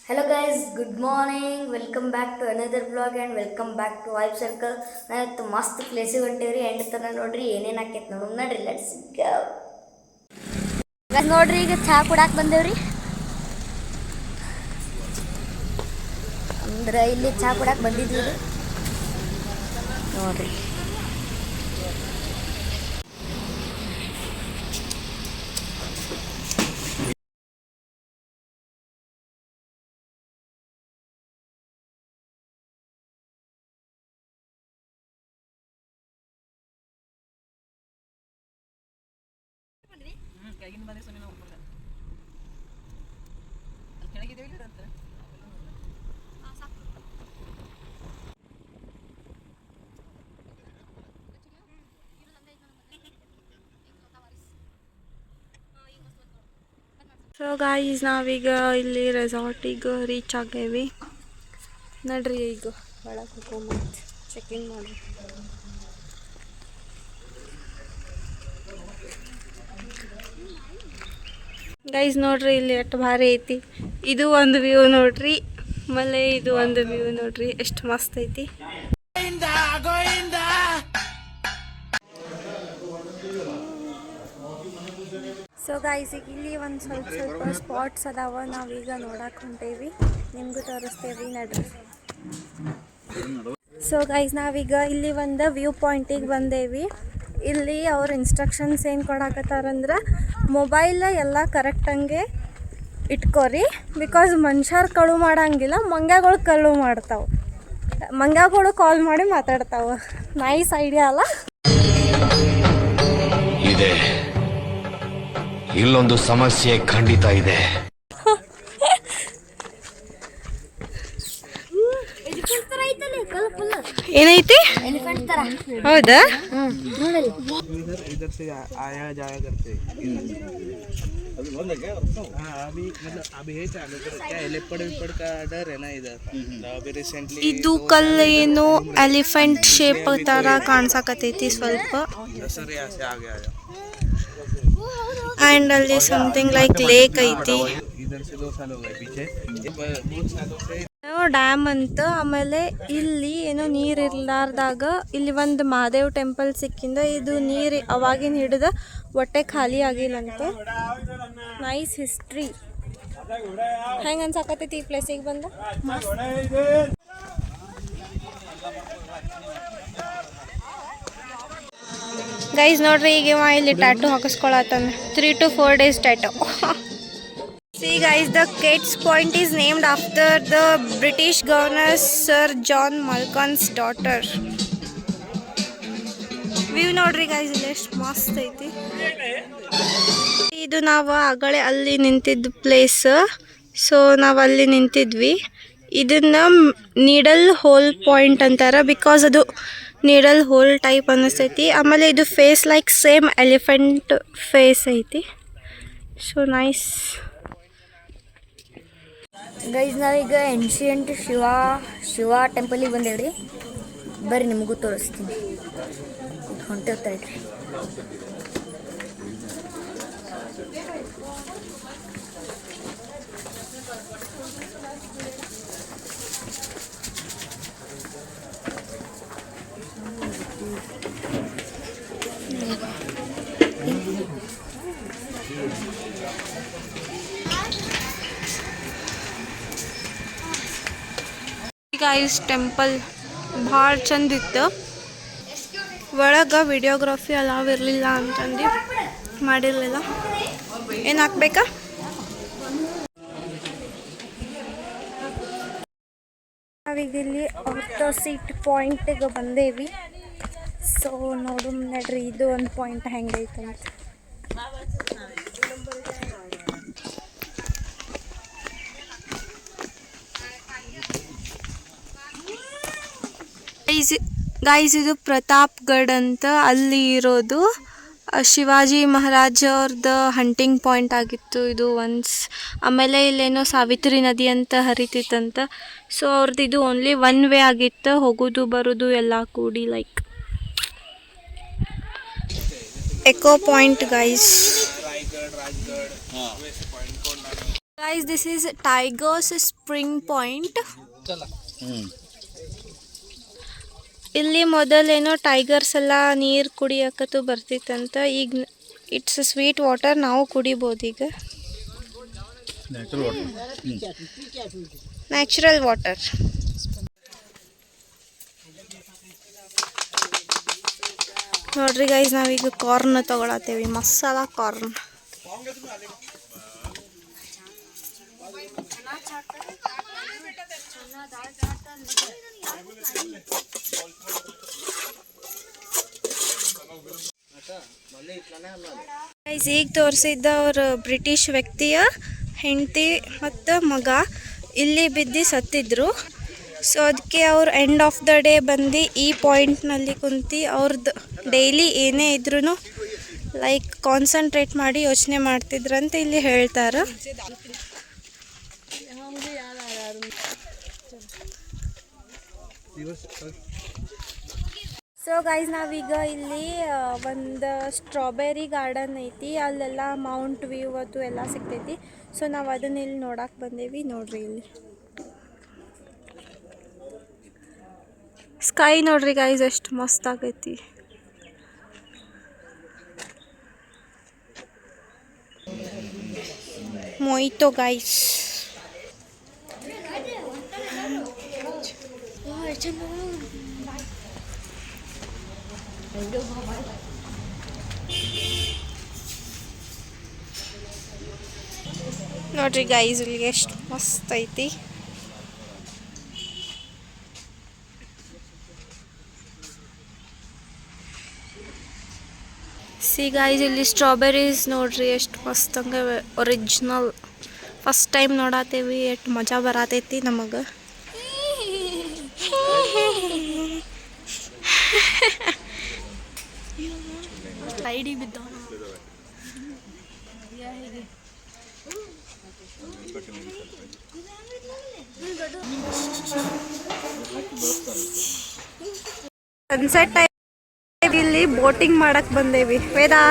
Hello guys, good morning. Welcome back to another vlog and welcome back to Vibe Circle. ನಾನು ಮಸ್ತ್ ಪ್ಲೇಸಿಗೆ ಹೊಂಟೇವ್ರಿ end ತನ ನೋಡ್ರಿ ಏನೇನು ಆಕೈತೆ ನೋಡ್ರಿ ಲೆಟ್ಸ್ ಗೋ. ನೋಡ್ರಿ ಈಗ ಚಹಾ ಕುಡಾಕ್ ಬಂದೇವ್ರಿ. ಅಂದ್ರೆ ಇಲ್ಲಿ ಚಹಾ ಕುಡಾಕ್ ಬಂದಿದ್ವಿ ನೋಡ್ರಿ. ಸೊ ಗಾಯ್ಸ್ ನಾವೀಗ ಇಲ್ಲಿ ರೆಸಾರ್ಟಿಗೆ ರೀಚ್ ಆಗೇವಿ ನಡ್ರಿ. ಈಗ ಒಳಗೆ ಹೋಗ್ಕೊಂಡು ಚೆಕ್ ಇನ್ ಮಾಡಿ. ಗೈಸ್ ನೋಡ್ರಿ ಇಲ್ಲಿ ಎಷ್ಟು ಭಾರಿ ಐತಿ. ಇದು ಒಂದು ವ್ಯೂ ನೋಡ್ರಿ, ಆಮೇಲೆ ಇದು ಒಂದು ವ್ಯೂ ನೋಡ್ರಿ, ಎಷ್ಟು ಮಸ್ತ್ ಐತಿ. ಸೊ ಗೈಸ್ ಈಗ ಇಲ್ಲಿ ಒಂದು ಸ್ವಲ್ಪ ಸ್ಪಾಟ್ಸ್ ಅದಾವ, ನಾವೀಗ ನೋಡಕ್ಕೆ ಹೊಂಟೇವಿ, ನಿಮಗೂ ತೋರಿಸ್ತೇವಿ ನಡ್ರಿ. ಸೊ ಗೈಸ್ ನಾವೀಗ ಇಲ್ಲಿ ಒಂದು ವ್ಯೂ ಪಾಯಿಂಟಿಗೆ ಬಂದೇವಿ. ಇಲ್ಲಿ ಅವ್ರ ಇನ್ಸ್ಟ್ರಕ್ಷನ್ಸ್ ಏನು ಕೊಡಾಕತ್ತಾರಂದ್ರೆ ಮೊಬೈಲ್ ಎಲ್ಲ ಕರೆಕ್ಟಂಗೆ ಇಟ್ಕೋರಿ, ಬಿಕಾಸ್ ಮನುಷ್ಯರು ಕಳು ಮಾಡಂಗಿಲ್ಲ, ಮಂಗ್ಯಾಗಳು ಕಳು ಮಾಡ್ತಾವೆ, ಮಂಗ್ಯಾಗಳು ಕಾಲ್ ಮಾಡಿ ಮಾತಾಡ್ತಾವೆ. ನೈಸ್ ಐಡಿಯಾ ಅಲ್ಲ? ಇದೆ, ಇಲ್ಲೊಂದು ಸಮಸ್ಯೆ ಖಂಡಿತ ಇದೆ. ಏನೈತಿ? ಹೌದಾ? इधर से आया जाया करते अभी है चालू क्या एलिपड का डर है ना इधर. अभी रिसेंटली ಇದು ಕಲ್ಲು ಏನು ಎಲಿಫೆಂಟ್ ಶೇಪ್ ತರ ಕಾಣಿಸಕತ್ತೈತಿ ಸ್ವಲ್ಪ. सर यहाँ से आ गया ಆ್ಯಂಡ್ ಅಲ್ಲಿ ಸಮಥಿಂಗ್ ಲೈಕ್ ಲೇಕ್ ಐತಿ. इधर से 2 साल हो गए पीछे, बहुत सालों से ಡ್ಯಾಮ್ ಅಂತ. ಆಮೇಲೆ ಇಲ್ಲಿ ಏನೋ ನೀರು ಇರ್ಲಾರ್ದಾಗ ಇಲ್ಲಿ ಒಂದು ಮಹಾದೇವ್ ಟೆಂಪಲ್ ಸಿಕ್ಕಿಂದ ಇದು ನೀರು ಅವಾಗಿನ ಹಿಡಿದ ಹೊಟ್ಟೆ ಖಾಲಿ ಆಗಿಲ್ಲಂತೆ. Nice history. ಹೆಂಗೆ ಅನ್ಸಾಕತ್ತೈತಿ ಈ ಪ್ಲೇಸಿಗೆ ಬಂದ? ಗೈಸ್ ನೋಡ್ರಿ ಈಗ ಇಲ್ಲಿ ಟ್ಯಾಟೂ ಹಾಕಿಸ್ಕೊಳತ್ತಾನ. 3 to 4 days tattoo. See guys, the Kate's Point is named after the British Governor Sir John Malcolm's daughter. View ನೋಡ್ರಿ guys, ಇಲ್ಲಿ ಎಷ್ಟು ಮಸ್ತ್ ಐತಿ. ಇದು ನಾವು ಆಗಲೇ ಅಲ್ಲಿ ನಿಂತಿದ್ದ ಪ್ಲೇಸ್. ಸೊ ನಾವು ಅಲ್ಲಿ ನಿಂತಿದ್ವಿ. ಇದನ್ನ ನೀಡಲ್ ಹೋಲ್ ಪಾಯಿಂಟ್ ಅಂತಾರೆ, ಬಿಕಾಸ್ ಅದು ನೀಡಲ್ ಹೋಲ್ ಟೈಪ್ ಅನ್ನಿಸ್ತೈತಿ. ಆಮೇಲೆ ಇದು face like same elephant face ಐತಿ. So nice. ಗೈಸ್ ನಾವೀಗ ಏನ್ಷಿಯಂಟ್ ಶಿವ ಟೆಂಪಲಿಗೆ ಬಂದೇವ್ರಿ. ಬರ್ರಿ ನಿಮಗೂ ತೋರಿಸ್ತೀನಿ. ಈಗ ಹೊಂಟಿರ್ತಾ ಇದ್ರಿ. ಗೈಸ್ ಟೆಂಪಲ್ ಭಾಳ ಚಂದ ಇತ್ತು. ಒಳಗೆ ವಿಡಿಯೋಗ್ರಫಿ ಅಲಾವ್ ಇರಲಿಲ್ಲ ಅಂತಂದು ಮಾಡಿರಲಿಲ್ಲ. ಏನು ಹಾಕ್ಬೇಕಾ? ನಾವೀಗ ಇಲ್ಲಿ ಆಟೋ ಸೀಟ್ ಪಾಯಿಂಟಿಗೆ ಬಂದೇವಿ. ಸೊ ನೋಡು ನಡ್ರಿ, ಇದು ಒಂದು ಪಾಯಿಂಟ್ ಹೆಂಗೈತೆ ಅಂತ. ಗೈಸ್ ಇದು ಪ್ರತಾಪ್ಗಢ ಅಂತ ಅಲ್ಲಿ ಇರೋದು. ಶಿವಾಜಿ ಮಹಾರಾಜ ಅವ್ರದ್ದು ಹಂಟಿಂಗ್ ಪಾಯಿಂಟ್ ಆಗಿತ್ತು ಇದು ಒನ್ಸ್. ಆಮೇಲೆ ಇಲ್ಲೇನೋ ಸಾವಿತ್ರಿ ನದಿ ಅಂತ ಹರಿತಿತ್ತಂತ. ಸೊ ಅವ್ರದ್ದು ಇದು ಓನ್ಲಿ 1 ವೇ ಆಗಿತ್ತು, ಹೋಗೋದು ಬರೋದು ಎಲ್ಲ ಕೂಡಿ. Like echo point guys. Guys this is tigers spring point. ಇಲ್ಲಿ ಮೊದಲೇನೋ ಟೈಗರ್ಸ್ ಎಲ್ಲ ನೀರು ಕುಡಿಯಕತ್ತು ಬರ್ತಿತ್ತಂತ. ಈಗ ಇಟ್ಸ್ ಸ್ವೀಟ್ ವಾಟರ್, ನಾವು ಕುಡಿಬೋದು ಈಗ. Natural water. ನೋಡ್ರಿ ಗೈಸ್, ನಾವೀಗ ಕಾರ್ನ್ ತಗೊಳತ್ತೇವಿ, ಮಸಾಲ ಕಾರ್ನ್. ಗೈಸ್ ಈಗ ತೋರಿಸಿದ್ದ ಅವ್ರ ಬ್ರಿಟಿಷ್ ವ್ಯಕ್ತಿಯ ಹೆಂಡತಿ ಮತ್ತು ಮಗ ಇಲ್ಲಿ ಬಿದ್ದು ಸತ್ತಿದ್ರು. ಸೊ ಅದಕ್ಕೆ ಅವ್ರು ಎಂಡ್ ಆಫ್ ದ ಡೇ ಬಂದು ಈ ಪಾಯಿಂಟ್ನಲ್ಲಿ ಕುಂತು ಅವ್ರದ್ದು ಡೈಲಿ ಏನೇ ಇದ್ರೂ ಲೈಕ್ ಕಾನ್ಸಂಟ್ರೇಟ್ ಮಾಡಿ ಯೋಚನೆ ಮಾಡ್ತಿದ್ರಂತ ಇಲ್ಲಿ ಹೇಳ್ತಾರೆ. ಸೊ ಗೈಸ್ ನಾವೀಗ ಇಲ್ಲಿ ಒಂದು ಸ್ಟ್ರಾಬೆರಿ ಗಾರ್ಡನ್ ಐತಿ, ಅಲ್ಲೆಲ್ಲ ಮೌಂಟ್ ವ್ಯೂ ಅದು ಎಲ್ಲ ಸಿಗ್ತೈತಿ. ಸೊ ನಾವು ಅದನ್ನ ಇಲ್ಲಿ ನೋಡಕ್ಕೆ ಬಂದೇವಿ. ನೋಡ್ರಿ ಇಲ್ಲಿ ಸ್ಕೈ ನೋಡ್ರಿ ಗೈಸ್ ಎಷ್ಟು ಮಸ್ತ್ ಆಗೈತಿ. ಮೊಯ್ತೋ ಗೈಸ್. ನೋಡ್ರಿ ಗೈಸ್ ಇಲ್ಲಿ ಎಷ್ಟು ಮಸ್ತ್ ಐತಿ. ಸಿ ಗೈಸ್ ಇಲ್ಲಿ ಸ್ಟ್ರಾಬೆರೀಸ್ ನೋಡ್ರಿ ಎಷ್ಟು ಮಸ್ತ್ ಹಂಗೆ ಒರಿಜಿನಲ್. ಫಸ್ಟ್ ಟೈಮ್ ನೋಡತ್ತೇವಿ, ಎಷ್ಟು ಮಜಾ ಬರತೈತಿ ನಮಗೆ. ಐಡಿ ಬಿದ್ದ ಸನ್ಸೆಟ್ ಟೈಮ್ ಇಲ್ಲಿ ಬೋಟಿಂಗ್ ಮಾಡಕ್ ಬಂದೇವಿ. ವೇದಾ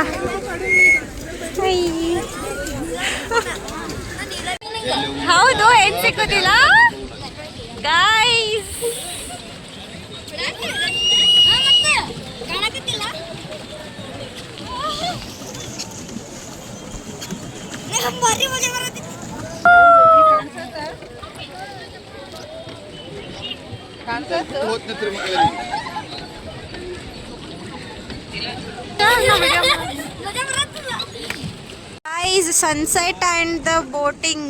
ಹೌದು, ಏನ್ ಸಿಕ್ಕುದಿಲ್ಲ guys. Guys, sunset and the boating,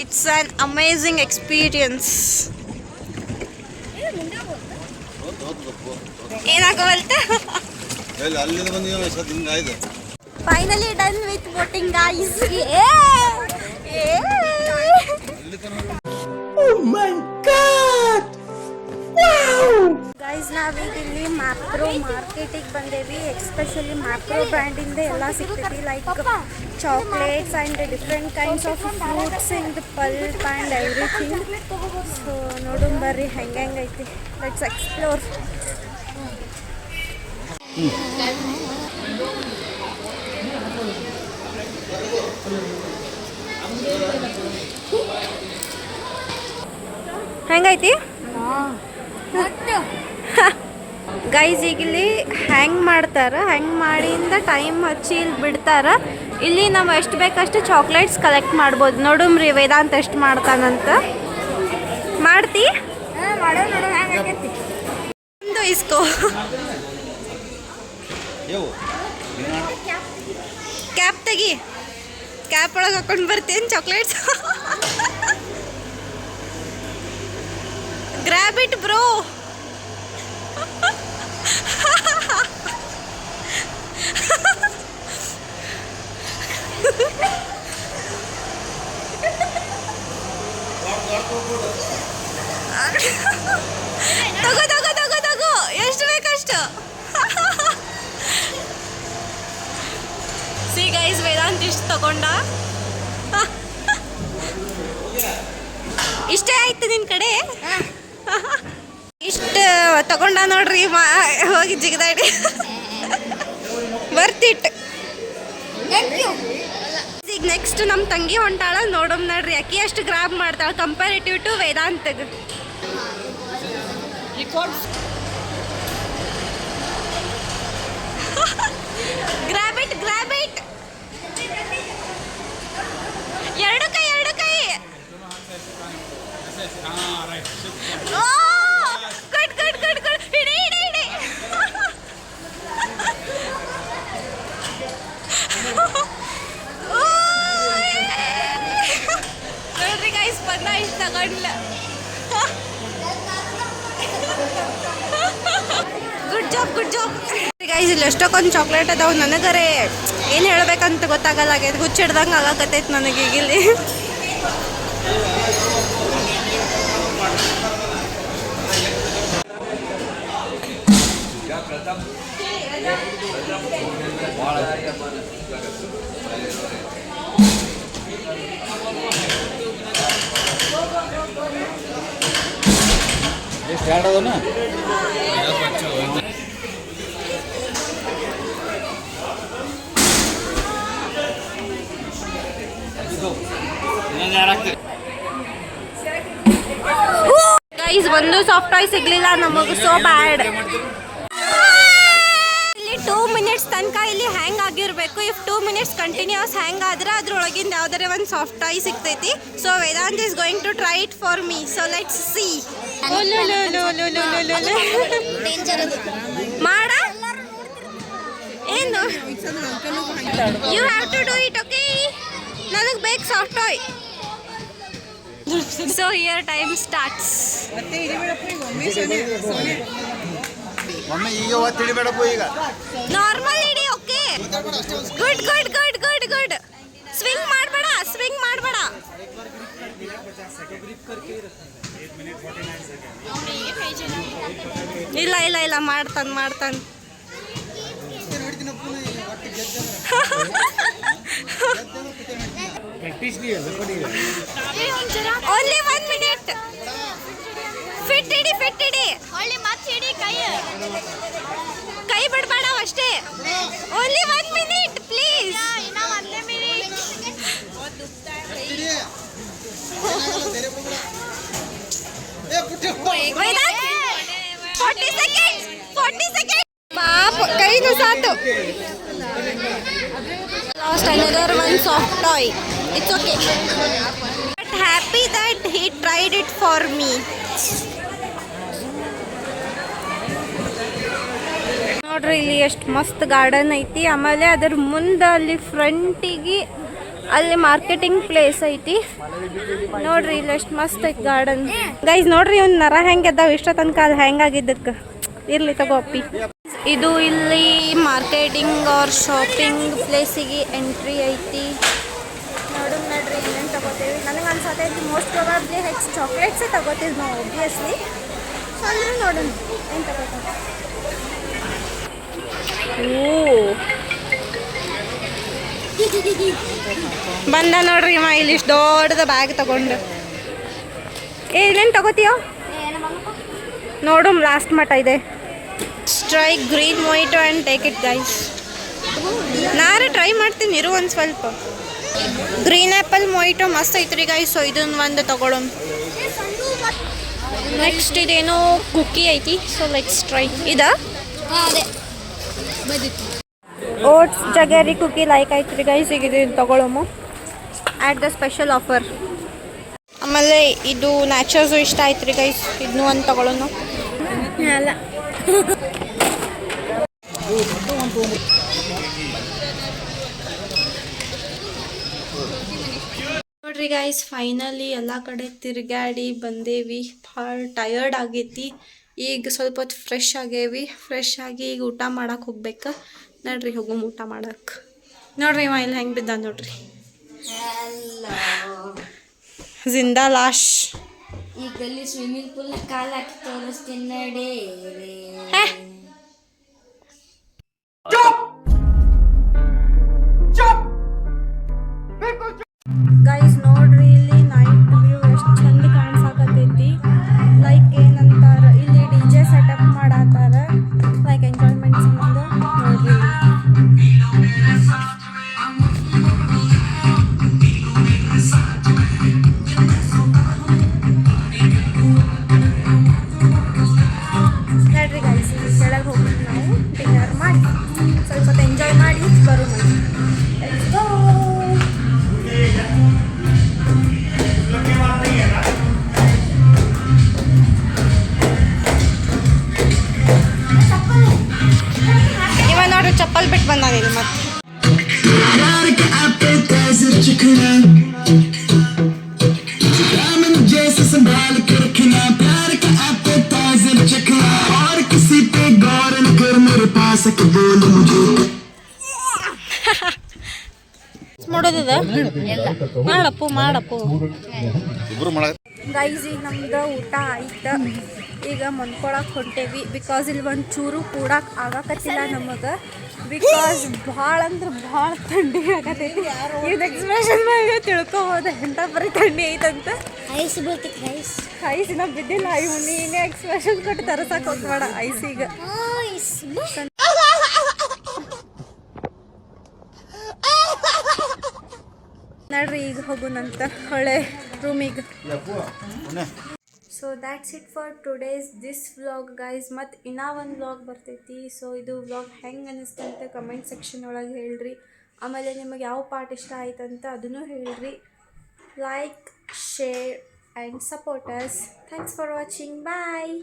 it's an amazing experience. ಏನಾಗವಲ್ತ? Finally done with boating guys. Oh my god! Wow! Guys, ನಾವೀಗ ಇಲ್ಲಿ ಮ್ಯಾಪ್ರೋ ಮಾರ್ಕೆಟಿಗೆ ಬಂದೇವಿ. ಎಕ್ಸ್ಪೆಷಲಿ ಮ್ಯಾಪ್ರೋ ಬ್ರ್ಯಾಂಡಿಂದ ಎಲ್ಲ ಸಿಗ್ತೈತಿ, like chocolates and different kinds of fruits in the pulp and everything. So ನೋಡೋಣ ಬರ್ರಿ ಹೆಂಗೈತಿ. Let's explore. ಹೆಂಗೈತಿ ಗೈಸ್? ಈಗ ಇಲ್ಲಿ ಹ್ಯಾಂಗ್ ಮಾಡ್ತಾರೆ, ಹ್ಯಾಂಗ್ ಮಾಡಿಂದ ಟೈಮ್ ಹಚ್ಚಿ ಇಲ್ಲಿ ಬಿಡ್ತಾರೆ. ಇಲ್ಲಿ ನಾವು ಎಷ್ಟು ಬೇಕಷ್ಟು ಚಾಕ್ಲೇಟ್ಸ್ ಕಲೆಕ್ಟ್ ಮಾಡ್ಬೋದು. ನೋಡುಮ್ರಿ ವೇದಾಂತ್ ಎಷ್ಟು ಮಾಡ್ತಾನಂತ. ಮಾಡ್ತಿ? ಒಂದು ಇಸ್ಕೋ. ಕ್ಯಾಪ್ ತೆಗಿ, ಕ್ಯಾಪ್ ಒಳಗೆ ಹಾಕೊಂಡು ಬರ್ತೀನಿ ಚಾಕ್ಲೇಟ್ಸ್. Grab it bro. ತಗೋ ತಗೋ ತಗೋ ತಗೋ, ಎಷ್ಟು ಬೇಕಷ್ಟು. ಸಿ ಗೈಸ್, ವೇದಾಂತ್ ಇಷ್ಟು ತಗೊಂಡ. ಇಷ್ಟೇ ಆಯ್ತು ನಿನ್ನ ಕಡೆ? ಇಷ್ಟು ತಗೊಂಡ ನೋಡ್ರಿ, ಹೋಗಿ ಜಿಗದಾಡಿ ಬರ್ತಿಟ್ಟು. ಈಗ ನೆಕ್ಸ್ಟ್ ನಮ್ಮ ತಂಗಿ ಹೊಂಟಾಳ ನೋಡಮ್ ನೋಡ್ರಿ ಅಕ್ಕಿ ಎಷ್ಟು ಗ್ರಾಬ್ ಮಾಡ್ತಾಳ ಕಂಪೇರಿಟಿವ್ ಟು ವೇದಾಂತಗ್ ಗ್ರಾಬ್ ಇಟ್ ಎರಡು ಕೈ ಓ ಗುಡ್ ಹಿಡಿ ನೋಡ್ರಿ ಗೈಸ್ ಬಂದ ಇಷ್ಟ ತಗೊಂಡ್ಲ ಗುಡ್ ಜಾಬ್ ಗೈಸ್ ಇಲ್ಲಿ ಎಷ್ಟೊಂದು ಚಾಕ್ಲೇಟ್ ಅದಾವ ನನಗರೆ ಏನು ಹೇಳ್ಬೇಕಂತ ಗೊತ್ತಾಗಲ್ಲ ಹುಚ್ಚ ಹಿಡ್ದಂಗೆ ಆಗಕತ್ತೈತೆ ನನಗೆ ಈಗ ಇಲ್ಲಿ ಗೈಸ್ ಒಂದು ಸಾಫ್ಟ್ ಟಾಯ್ ಸಿಗ್ಲಿಲ್ಲ ನಮಗೆ ಸೋ ಬ್ಯಾಡ್ ಇಲ್ಲಿ 2 ಮಿನಿಟ್ಸ್ ತನಕ ಇಲ್ಲಿ ಹ್ಯಾಂಗ್ ಆಗಿರಬೇಕು ಇಫ್ 2 ಮಿನಿಟ್ಸ್ ಕಂಟಿನ್ಯೂಸ್ ಹ್ಯಾಂಗ್ ಆದ್ರೆ ಅದ್ರೊಳಗಿಂದ ಯಾವ್ದಾರೆ ಒಂದು ಸಾಫ್ಟ್ ಟಾಯ್ ಸಿಗ್ತೈತಿ so Vedant is going to try it for me so let's see ಮಾಡ ಏನು you have to do it okay ನನಗೆ ಬೇಕು soft toy so here time starts ಒಮ್ಮೆ ಈಗ ಒತ್ತು ಹಿಡಿಬೇಡಪ್ಪ ಈಗ ನಾರ್ಮಲ್ ಇಡಿ ಓಕೆ ಗುಡ್ ಸ್ವಿಂಗ್ ಮಾಡಬೇಡ ಇಲ್ಲ ಮಾಡ್ತಾನೆ ಓನ್ಲಿ 1 ಮಿನಿಟ್ ಫಿಟ್ ಇಡಿ ಕೈ ಬಿಡಬೇಡ ಅಷ್ಟೇ only 1 minute please Vedant 40 seconds ಪಾಪ ಕೈನು ಸಾತು last another one soft toy it's okay but happy that he tried it for me ನೋಡ್ರಿ ಇಲ್ಲಿ ಎಷ್ಟು ಮಸ್ತ್ ಗಾರ್ಡನ್ ಐತಿ ಆಮೇಲೆ ಅದ್ರ ಮುಂದೆ ಅಲ್ಲಿ ಫ್ರಂಟಿಗೆ ಅಲ್ಲಿ ಮಾರ್ಕೆಟಿಂಗ್ ಪ್ಲೇಸ್ ಐತಿ ನೋಡ್ರಿ ಇಲ್ಲಿ ಎಷ್ಟು ಮಸ್ತ್ ಐತಿ ಗಾರ್ಡನ್ ಗೈಸ್ ನೋಡ್ರಿ ಒಂದು ನರ ಹೆಂಗೆ ಅದಾವ ಇಷ್ಟ ತನಕ ಅದು ಹೆಂಗಾಗಿದ್ದಕ್ಕೆ ಇರ್ಲಿ ತಗೋ ಅಪ್ಪಿ ಇದು ಇಲ್ಲಿ ಮಾರ್ಕೆಟಿಂಗ್ ಆರ್ ಶಾಪಿಂಗ್ ಪ್ಲೇಸಿಗೆ ಎಂಟ್ರಿ ಐತಿ ನೋಡ್ರಿ ಏನೇನು ತಗೋತೀವಿ ನನಗೆ ಅನ್ಸತೈತಿ ಮೋಸ್ಟ್ ಪ್ರಾಬಬ್ಲಿ ಹೆಚ್ಚು ಚಾಕ್ಲೇಟ್ಸೇ ತಗೋತೀವಿ ನಾವು ಒಬ್ವಿಯಸ್ಲಿ ಸೊ ಅಂದ್ರೆ ನೋಡೋಣ ಏನು ತಗೋತೀವಿ ಬಂದ ನೋಡ್ರಿ ಇಲ್ಲಿ ಇಷ್ಟು ದೊಡ್ಡದ ಬ್ಯಾಗ್ ತಗೊಂಡು ಏನೇನು ತಗೋತೀಯೋ ನೋಡು ಲಾಸ್ಟ್ ಮಟ್ಟ ಇದೆ try green mojito and take it guys ನಾರೇ ಟ್ರೈ ಮಾಡ್ತೀನಿ ಇರು ಒಂದು ಸ್ವಲ್ಪ ಗ್ರೀನ್ ಆ್ಯಪಲ್ ಮೊಯಿಟೋ ಮಸ್ತ್ ಐತ್ರಿ ಗೈಸ್ ಸೊ ಇದನ್ನ ಒಂದು ತಗೊಳ್ಳೋಣ ನೆಕ್ಸ್ಟ್ ಇದೇನೋ ಕುಕ್ಕಿ ಐತಿ ಸೊ ಲೆಟ್ಸ್ ಟ್ರೈ ಇದಾ ಓಟ್ಸ್ ಜಗರಿ ಕುಕ್ಕಿ ಲೈಕ್ ಐತ್ರಿ ಗೈಸ್ ಈಗ ಇದನ್ನು ತಗೊಳ್ಳೋಮು ಆ್ಯಟ್ ದ ಸ್ಪೆಷಲ್ ಆಫರ್ ಆಮೇಲೆ ಇದು ನ್ಯಾಚರ್ಸು ಇಷ್ಟ ಆಯ್ತು ರೀ ಗೈಸ್ ಇದನ್ನೂ ಒಂದು ತಗೊಳ್ಳೋನು ಅಲ್ಲ ನೋಡ್ರಿ ಗೈಸ್ ಫೈನಲಿ ಎಲ್ಲ ಕಡೆ ತಿರುಗಾಡಿ ಬಂದೇವಿ ಭಾಳ ಟಯರ್ಡ್ ಆಗೈತಿ ಈಗ ಸ್ವಲ್ಪ ಹೊತ್ತು ಫ್ರೆಶ್ ಆಗಿ ಈಗ ಊಟ ಮಾಡಕ್ಕೆ ಹೋಗ್ಬೇಕು ನೋಡ್ರಿ ಹೋಗೋ ಊಟ ಮಾಡಕ್ಕೆ ನೋಡ್ರಿ ಇವ ಇಲ್ಲಿ ಹೆಂಗೆ ಬಿದ್ದ ನೋಡ್ರಿ ಜಿಂದಾ ಲಾಶ್ ಈಗ ಅಲ್ಲಿ ಸ್ವಿಮ್ಮಿಂಗ್ ಪೂಲ್ ಕಾಲು ಹಾಕಿ ತೋರಿಸ್ತೀನಿ ನಡಿ ಗೈಸ್ ನೋಡ್ರಿ ಇಲ್ಲಿ ನೈಟ್ ವ್ಯೂ ಎಷ್ಟು ಚಂದ ಕಾಣಿಸಾಕತ್ತೈತಿ ಲೈಕ್ ಏನಂತಾರ ಇಲ್ಲಿ DJ ಸೆಟಪ್ ಮಾಡತ್ತಾರ ಲೈಕ್ ಎಂಜಾಯ್ಮೆಂಟ್ ಸಂಬಂಧ ನೋಡ್ರಿ ಮತ್ತು ಮಾಡೋದದ ಮಾಡಪ್ಪು ಇಬ್ರು ಮಾಡ ಗೈಸ್ ಈಗ ನಮ್ದು ಊಟ ಆಯ್ತು. ಈಗ ಮನ್ಕೊಳಕ್ಕೆ ಹೊಂಟೇವಿ ಬಿಕಾಸ್ ಇಲ್ಲಿ ಒಂದು ಚೂರು ಕೂಡಕ್ಕೆ ಆಗಕತ್ತಿಲ್ಲ ನಮಗೆ. ಬಿಕಾಸ್ ಭಾಳ ಅಂದ್ರೆ ಭಾಳ ಥಂಡಿ ಆಗತೈತಿ. ಇದು ಎಕ್ಸ್ಪ್ರೆಷನ್ ಮಾಡಿ ತಿಳ್ಕೊಬೋದು ಎಂಥ ಬರೀ ಥಂಡಿ ಐತಂತ. ಐಸ್ ಬೀಳ್ತೈತಿ ಐಸ್. ಐಸ್ ಇನ್ನೂ ಬಿದ್ದಿಲ್ಲ. ಇವು ನೀನೇ ಎಕ್ಸ್ಪ್ರೆಷನ್ ಕೊಟ್ಟು ತರಸಕ್ಕೆ ಹೋಗ್ಬೇಡ ಐಸಿಗೆ. ನಡ್ರಿ ಈಗ ಹೋಗೋಣಂತ ಹೊಳೆ ರೂಮಿಗೆ. So that's it for today's this vlog guys. ಮತ್ತು ಇನ್ನೂ ಒಂದು ವ್ಲಾಗ್ ಬರ್ತೈತಿ. ಸೊ ಇದು ವ್ಲಾಗ್ ಹೆಂಗೆ ಅನ್ನಿಸ್ತಂತ ಕಮೆಂಟ್ ಸೆಕ್ಷನ್ ಒಳಗೆ ಹೇಳ್ರಿ. ಆಮೇಲೆ ನಿಮಗೆ ಯಾವ ಪಾರ್ಟ್ ಇಷ್ಟ ಆಯ್ತಂತ ಅದನ್ನು ಹೇಳ್ರಿ. Like, share and support us. Thanks for watching. Bye.